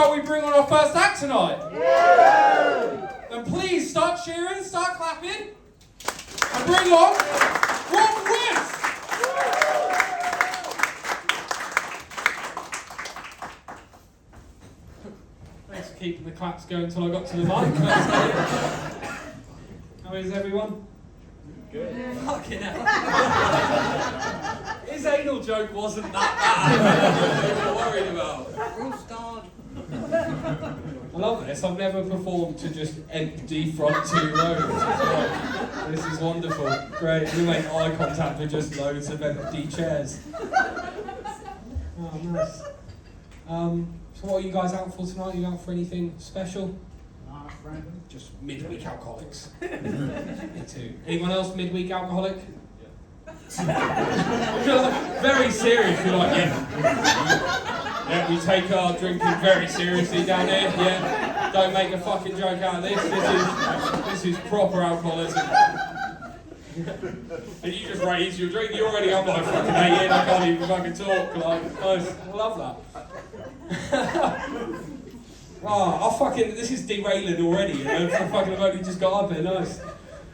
shall we bring on our first act tonight? Yeah! Then please start cheering, start clapping, and bring on Rob West! Thanks for keeping the claps going until I got to the mic. How is everyone? Good. Fucking hell. His anal joke wasn't that bad. What were you worried about? We're all starred. I love this. I've never performed to just empty front two rows. This is wonderful. Great. We make eye contact with just loads of empty chairs. Oh, nice. So what are you guys out for tonight? Are you out for anything special? Just midweek alcoholics. Me too. Anyone else midweek alcoholic? Yeah. Very serious. You're like, yeah. Yeah, we take our drinking very seriously down here. Yeah. Don't make a fucking joke out of this. This is proper alcoholism. And you just raise your drink. You're already up like fucking 8 in. I can't even fucking talk. Like, nice. I love that. Oh, this is derailing already, you know, I've only just got up here, nice.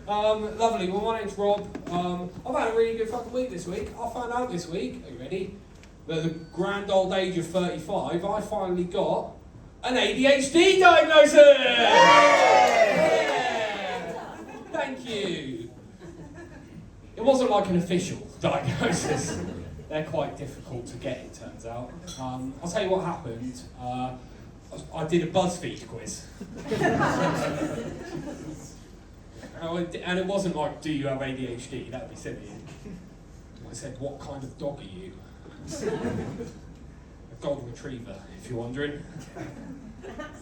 Lovely, well my name's Rob. I've had a really good fucking week this week. I found out this week, are you ready? That at the grand old age of 35, I finally got an ADHD diagnosis! Yeah! Thank you. It wasn't like an official diagnosis. They're quite difficult to get, it turns out. I'll tell you what happened. I did a BuzzFeed quiz. And it wasn't like, do you have ADHD? That'd be silly. I said, what kind of dog are you? A golden retriever, if you're wondering.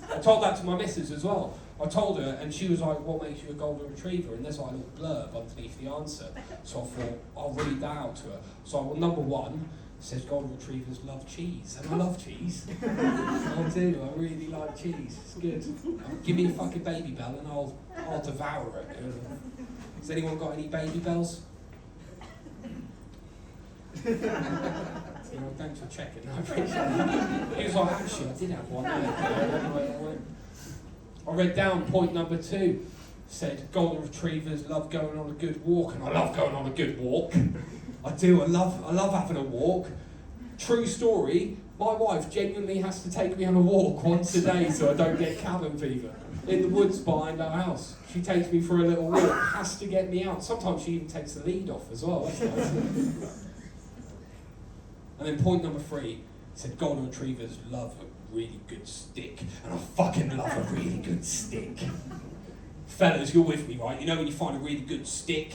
I told that to my missus as well. I told her, and she was like, what makes you a golden retriever? And there's like a little blurb underneath the answer. So I thought, I'll read that out to her. So I went, number 1, it says golden retrievers love cheese, and I love cheese. I do, I really like cheese, it's good. Give me a fucking Baby Bell and I'll devour it. Has anyone got any Baby Bells? Thanks for checking, I appreciate it. He was like, actually, I did have one. I read down point number 2. Said golden retrievers love going on a good walk, and I love going on a good walk. I do, I love having a walk. True story, my wife genuinely has to take me on a walk once a day so I don't get cabin fever. In the woods behind our house. She takes me for a little walk, has to get me out. Sometimes she even takes the lead off as well, that's nice. And then point number 3, said golden retrievers love a really good stick. And I fucking love a really good stick. Fellas, you're with me, right? You know when you find a really good stick?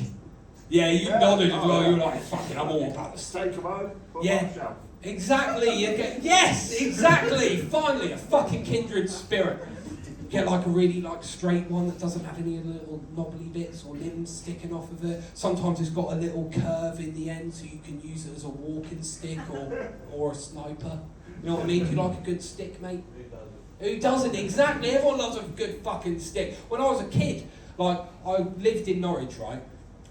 Yeah, you nodded as well. You're like, fucking, I'm all about the stick. Yeah, exactly. Yes, exactly. Finally, a fucking kindred spirit. Get like a really straight one that doesn't have any little knobbly bits or limbs sticking off of it. Sometimes it's got a little curve in the end, so you can use it as a walking stick or a sniper. You know what I mean? Do you like a good stick, mate? Who doesn't? Exactly. Everyone loves a good fucking stick. When I was a kid, I lived in Norwich, right?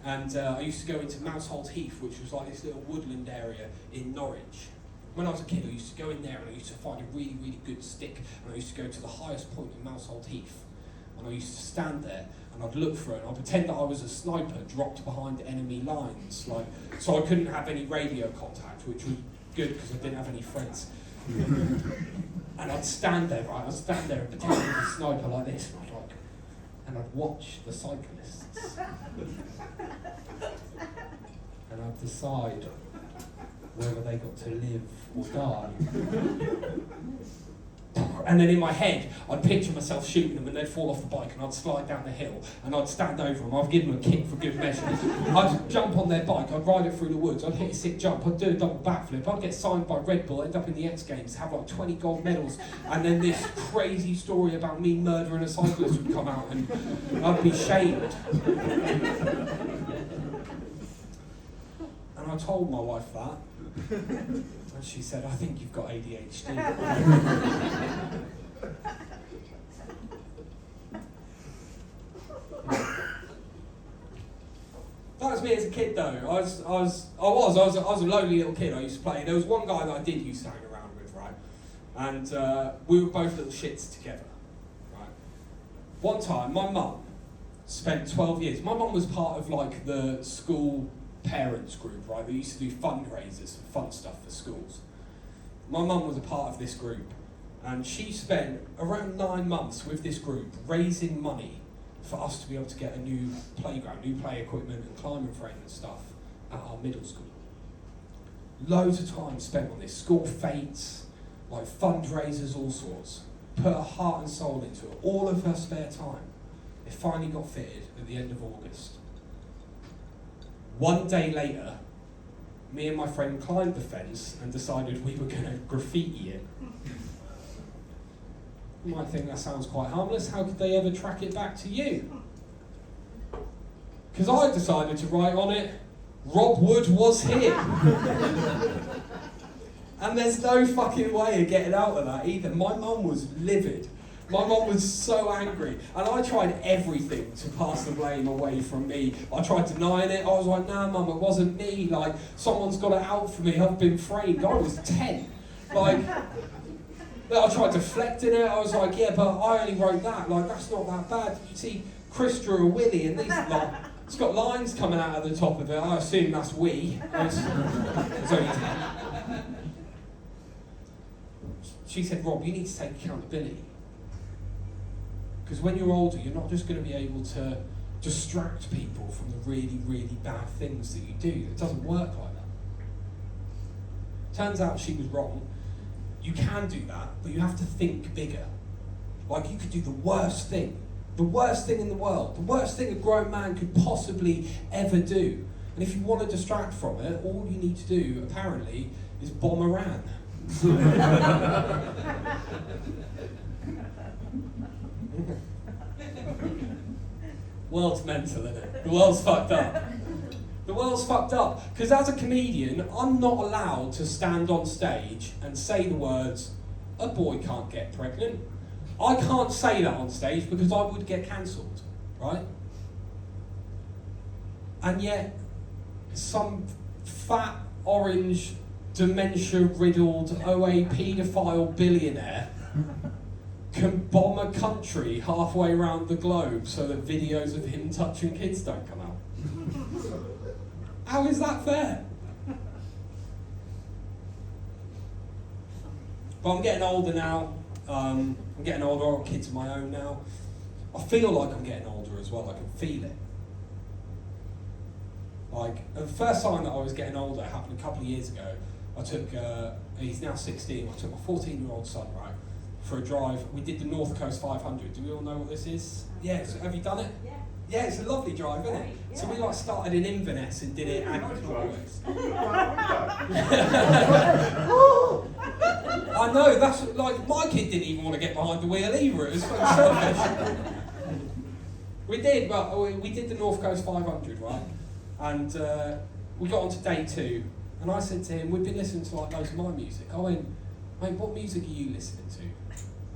And I used to go into Mousehold Heath, which was like this little woodland area in Norwich. When I was a kid, I used to go in there and I used to find a really, really good stick. And I used to go to the highest point in Mousehold Heath. And I used to stand there and I'd look for it and I'd pretend that I was a sniper dropped behind enemy lines. So I couldn't have any radio contact, which was good because I didn't have any friends. And I'd stand there, right? I'd stand there and pretend I was a sniper like this. And I'd watch the cyclists. And I'd decide whether they got to live or die. And then in my head, I'd picture myself shooting them and they'd fall off the bike and I'd slide down the hill and I'd stand over them, I'd give them a kick for good measure. I'd jump on their bike, I'd ride it through the woods, I'd hit a sick jump, I'd do a double backflip, I'd get signed by Red Bull, end up in the X Games, have 20 gold medals, and then this crazy story about me murdering a cyclist would come out and I'd be shamed. And I told my wife that. And she said, I think you've got ADHD. That was me as a kid though. I was a lonely little kid. I used to play. There was one guy that I did used to hang around with, right? And we were both little shits together. Right? One time, my mum spent 12 years. My mum was part of like the school parents group, right? They used to do fundraisers and fun stuff for schools. My mum was a part of this group, and she spent around 9 months with this group raising money for us to be able to get a new playground, new play equipment and climbing frame and stuff at our middle school. Loads of time spent on this, school fetes, like fundraisers, all sorts. Put her heart and soul into it, all of her spare time. It finally got fitted at the end of August. One day later, me and my friend climbed the fence and decided we were going to graffiti it. You might think that sounds quite harmless. How could they ever track it back to you? Because I decided to write on it, Rob Wood was here. And there's no fucking way of getting out of that either. My mum was livid. My mum was so angry, and I tried everything to pass the blame away from me. I tried denying it. I was like, nah, mum, it wasn't me. Like, someone's got it out for me. I've been framed. I was 10. Like, I tried deflecting it. I was like, yeah, but I only wrote that. Like, that's not that bad. You see, Chris drew a willy, and these, like, it's got lines coming out of the top of it. I assume that's we. It's only 10. She said, Rob, you need to take accountability. Because when you're older, you're not just going to be able to distract people from the really, really bad things that you do. It doesn't work like that. Turns out she was wrong. You can do that, but you have to think bigger. Like, you could do the worst thing in the world, the worst thing a grown man could possibly ever do. And if you want to distract from it, all you need to do, apparently, is bomb Iran. World's mental, isn't it? The world's fucked up. The world's fucked up. Because as a comedian, I'm not allowed to stand on stage and say the words, a boy can't get pregnant. I can't say that on stage because I would get cancelled, right? And yet, some fat, orange, dementia-riddled, OA paedophile billionaire can bomb a country halfway around the globe so that videos of him touching kids don't come out. How is that fair? But I'm getting older now. I'm getting older, I've got kids of my own now. I feel like I'm getting older as well, I can feel it. Like, the first sign that I was getting older happened a couple of years ago. I took, he's now 16, I took my 14-year-old son, right, for a drive. We did the North Coast 500. Do we all know what this is? Yeah, so have you done it? Yeah. Yeah, it's a lovely drive, isn't it? Yeah. So we like started in Inverness and did it Agnes. I know, that's like, my kid didn't even want to get behind the wheel either. It was so selfish. We did, but we did the North Coast 500, right? And we got on to day 2, and I said to him, we've been listening to like loads of my music. I went, mate, what music are you listening to?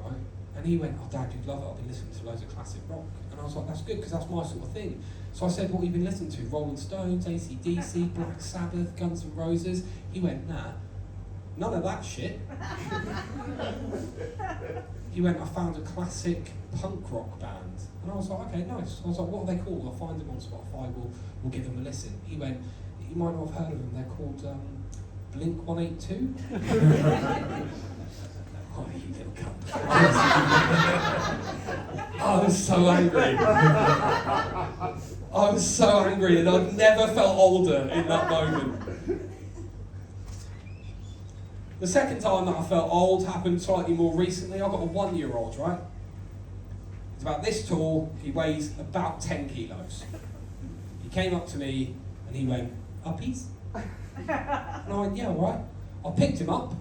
Right? And he went, oh Dad, you'd love it, I've been listening to loads of classic rock. And I was like, that's good, because that's my sort of thing. So I said, what have you been listening to? Rolling Stones, AC/DC, Black Sabbath, Guns N' Roses? He went, nah, none of that shit. He went, I found a classic punk rock band. And I was like, okay, nice. I was like, what are they called? I'll find them on Spotify, we'll give them a listen. He went, you might not have heard of them, they're called Blink 182. Oh, you little cunt. I was so angry. I was so angry, and I've never felt older in that moment. The second time that I felt old happened slightly more recently. I've got a 1-year-old, right? He's about this tall, he weighs about 10 kilos. He came up to me and he went, uppies? And I went, yeah, all right. I picked him up,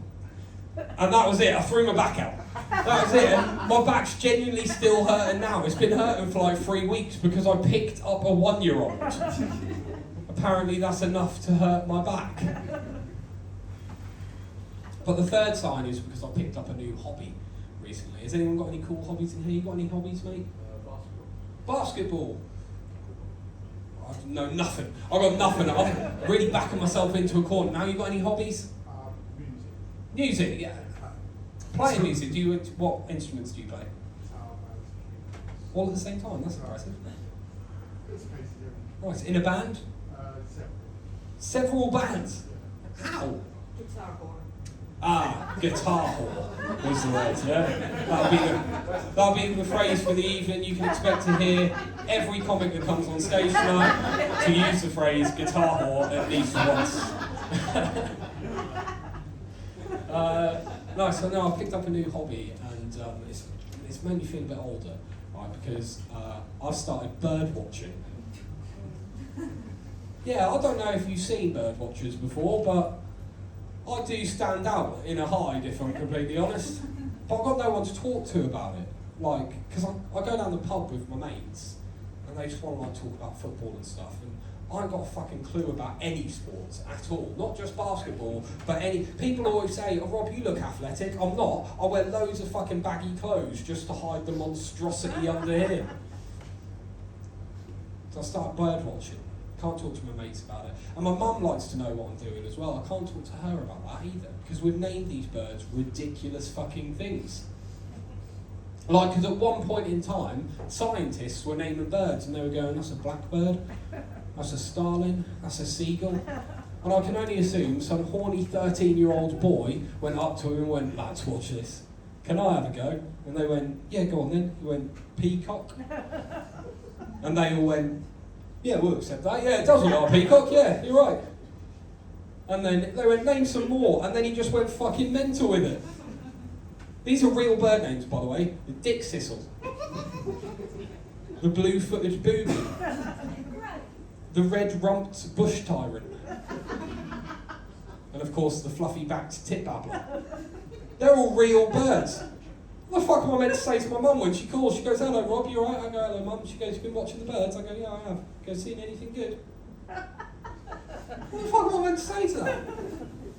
and that was it. I threw my back out. That was it. And my back's genuinely still hurting now. It's been hurting for like 3 weeks because I picked up a 1-year-old. Apparently that's enough to hurt my back. But the third sign is because I picked up a new hobby recently. Has anyone got any cool hobbies in here? You got any hobbies, mate? Basketball. I know nothing. I've got nothing. I'm really backing myself into a corner. Now, you got any hobbies? Music. Music, yeah. Playing music, what instruments do you play? All at the same time, that's impressive. Nice. In a band? Several bands? How? Guitar horn. Guitar horn was the word, yeah? That'll be the phrase for the evening. You can expect to hear every comic that comes on stage tonight to use the phrase guitar horn at least once. Nice, so now I've picked up a new hobby and it's made me feel a bit older, right? Because I've started bird watching. Yeah, I don't know if you've seen bird watchers before, but I do stand out in a hide, if I'm completely honest. But I've got no one to talk to about it. Like, because I go down the pub with my mates, and they just want to like talk about football and stuff, and I ain't got a fucking clue about any sports at all. Not just basketball, but any. People always say, "Oh, Rob, you look athletic." I'm not. I wear loads of fucking baggy clothes just to hide the monstrosity under here. So I started bird watching. Can't talk to my mates about it. And my mum likes to know what I'm doing as well. I can't talk to her about that either. Because we've named these birds ridiculous fucking things. Like, because at one point in time, scientists were naming birds and they were going, that's a blackbird, that's a starling, that's a seagull. And I can only assume some horny 13-year-old boy went up to him and went, lads, watch this. Can I have a go? And they went, yeah, go on then. He went, peacock. And they all went, yeah, we'll accept that. Yeah, it does look like a peacock. Yeah, you're right. And then they went, name some more. And then he just went fucking mental with it. These are real bird names, by the way. The dick sissel. The blue-footed booby. The red-rumped bush tyrant. And of course, the fluffy-backed tit babbler. They're all real birds. What the fuck am I meant to say to my mum when she calls? She goes, hello Rob, you alright? I go, hello Mum. She goes, you've been watching the birds? I go, yeah, I have. Go, seen anything good? What the fuck am I meant to say to that?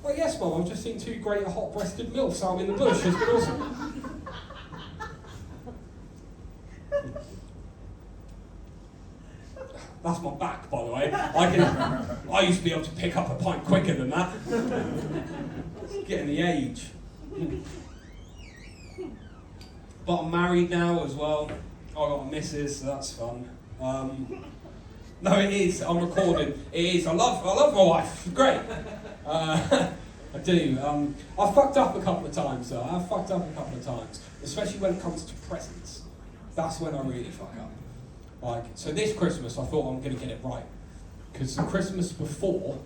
Well, yes Mum, I've just seen two great hot-breasted milfs out in the bush. It's been awesome. That's my back, by the way. I used to be able to pick up a pint quicker than that. Getting the age. But I'm married now as well. I got a missus, so that's fun. No, it is. I'm recording. It is. I love my wife. Great. I do. I've fucked up a couple of times though. I've fucked up a couple of times, especially when it comes to presents. That's when I really fuck up. Like, so this Christmas, I thought I'm going to get it right, because the Christmas before,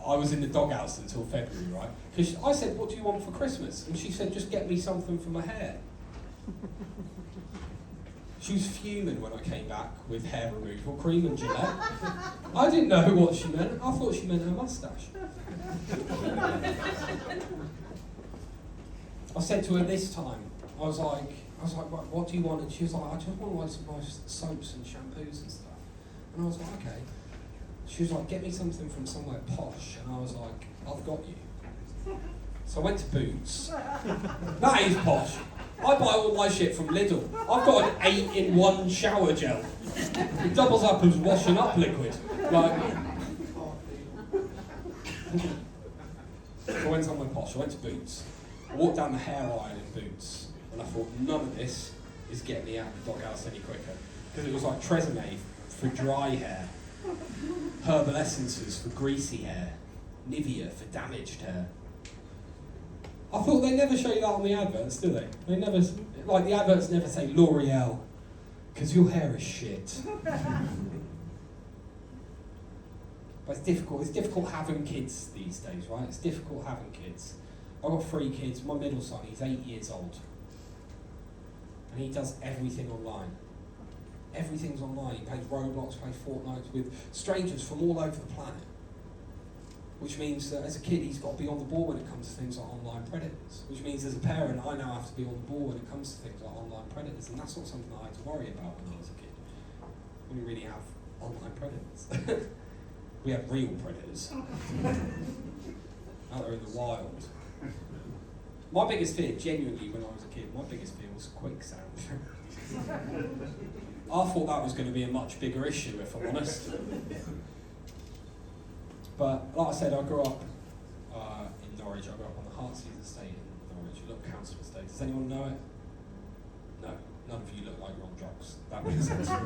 I was in the doghouse until February, right? Because I said, "What do you want for Christmas?" And she said, "Just get me something for my hair." She was fuming when I came back with hair removal cream and Gillette. I didn't know what she meant. I thought she meant her moustache. I said to her this time, I was like, what do you want? And she was like, I just want like some nice soaps and shampoos and stuff. And I was like, okay. She was like, get me something from somewhere posh. And I was like, I've got you. So I went to Boots. That is posh. I buy all my shit from Lidl. I've got an 8-in-1 shower gel. It doubles up as washing up liquid. Like, so I went somewhere posh. I went to Boots. I walked down the hair aisle in Boots, and I thought, none of this is getting me out of the doghouse any quicker. Because it was like Tresemme for dry hair, herbal essences for greasy hair, Nivea for damaged hair. I thought they never show you that on the adverts, do they? They never, like the adverts never say L'Oreal, because your hair is shit. But it's difficult having kids these days, right? It's difficult having kids. I've got 3 kids, my middle son, he's 8 years old. And he does everything online. Everything's online. He plays Roblox, plays Fortnite with strangers from all over the planet. Which means that as a kid, he's got to be on the ball when it comes to things like online predators. Which means as a parent, I now have to be on the ball when it comes to things like online predators. And that's not something that I had to worry about when I was a kid. We didn't really have online predators. We have real predators. Out there in the wild. My biggest fear, genuinely, when I was a kid, my biggest fear was quicksand. I thought that was going to be a much bigger issue, if I'm honest. But like I said, I grew up in Norwich. I grew up on the Heartsease estate in College, a little council estate. Does anyone know it? No, none of you look like you're on drugs. That makes sense. I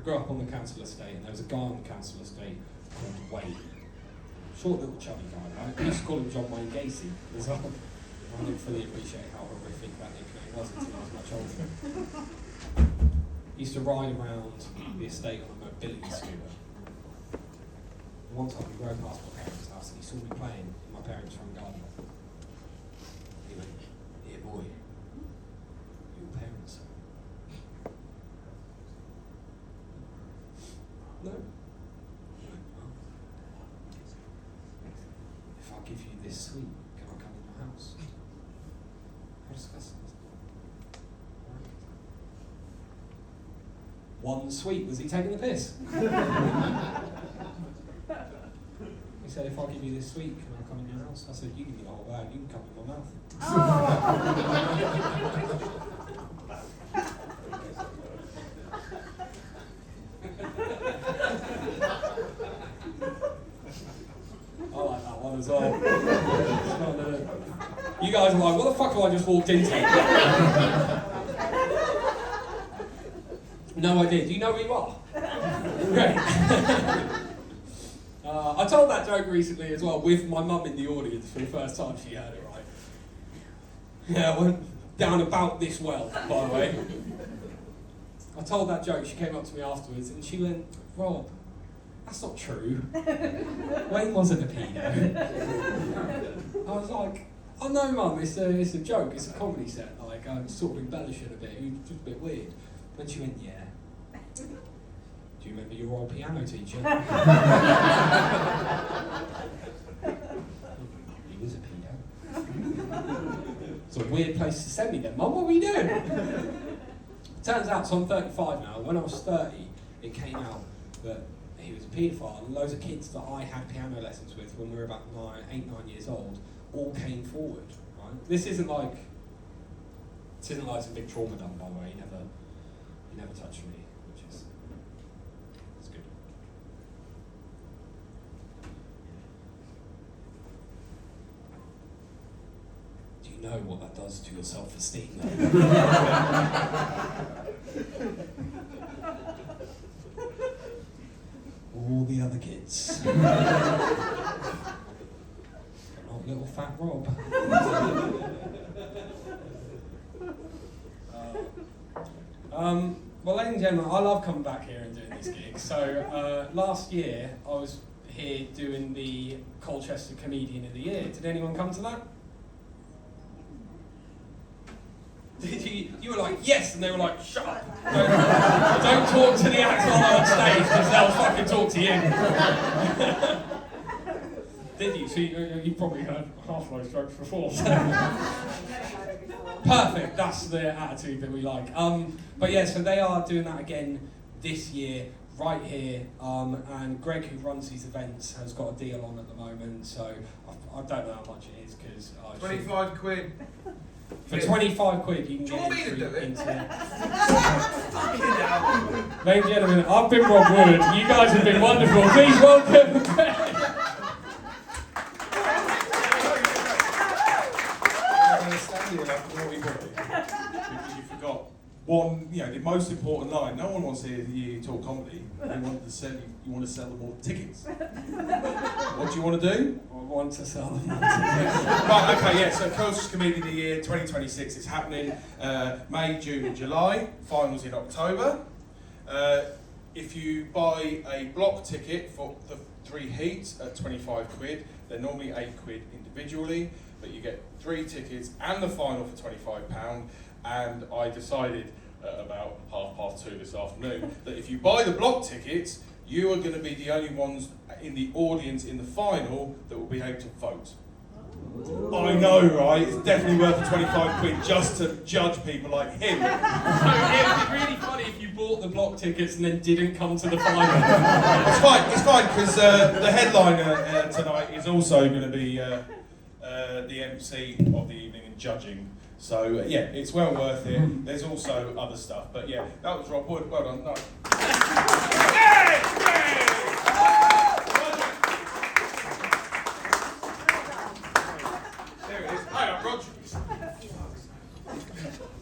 grew up on the council estate, and there was a guy on the council estate called Wayne. Short little chubby guy, right? I used to call him John Wayne Gacy as well. I didn't fully appreciate how horrific that nickname was until I was much older. He used to ride around the estate on a mobility scooter. One time we rode past my parents' house and he saw me playing in my parents' front garden. He went, "Here boy, your parents." No. He went, "Oh. If I give you this sweet, can I come in your house?" How disgusting is that? One sweet, was he taking the piss? He said, "If I give you this sweet, can I come in your house?" I said, "You give me the whole bag, you can come in my mouth." I like that one as well. You guys are like, what the fuck have I just walked into? No idea. Do you know who you are? Great. I told that joke recently as well with my mum in the audience for the first time she heard it, right? Yeah, I went down about this well, by the way. I told that joke, she came up to me afterwards and she went, "Rob, that's not true. Wayne wasn't a pedo." I was like, "Oh no mum, it's a joke, it's a comedy set, like I'm sort of embellishing a bit, it's just a bit weird." And she went, "Yeah. Do you remember your old piano teacher?" He was a pedo. It's a weird place to send me then, Mum, what were you doing? Turns out, so I'm 35 now, when I was 30, it came out that he was a paedophile, and loads of kids that I had piano lessons with when we were about 8, 9 years old, all came forward, right? This isn't like some big trauma dump, by the way, he never touched me, which is good. Do you know what that does to your self-esteem, though? All the other kids. But not little fat Rob. Well, ladies and gentlemen, I love coming back here and doing these gigs. So last year, I was here doing the Colchester Comedian of the Year. Did anyone come to that? Did you were like, yes, and they were like, shut up. Don't talk to the acts on stage, because they'll fucking talk to you. Did you? So you probably heard half those jokes before. Perfect, that's the attitude that we like. But yeah, so they are doing that again this year, right here. And Greg, who runs these events, has got a deal on at the moment. So I don't know how much it is because 25 quid. For 25 quid, you can do you get want me to do it? into Ladies and gentlemen, I've been Rob Wood. You guys have been wonderful. Please welcome. Because you forgot one, the most important line. No one wants to hear you talk comedy. You want to sell them more tickets. What do you want to do? I want to sell them. Right, okay, yeah, so Colchester Comedian of the Year 2026 is happening May, June and July, finals in October. If you buy a block ticket for the 3 heats at 25 quid, they're normally 8 quid individually, but you get 3 tickets and the final for £25, and I decided about 2:30 this afternoon that if you buy the block tickets, you are going to be the only ones in the audience in the final that will be able to vote. Ooh. I know, right? It's definitely worth the 25 quid just to judge people like him. So it would be really funny if you bought the block tickets and then didn't come to the final. It's fine, because the headliner tonight is also going to be the MC of the evening and judging. So yeah, it's well worth it. There's also other stuff, but yeah, that was Rob Wood. Well done. No.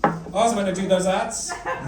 I was meant to do those ads.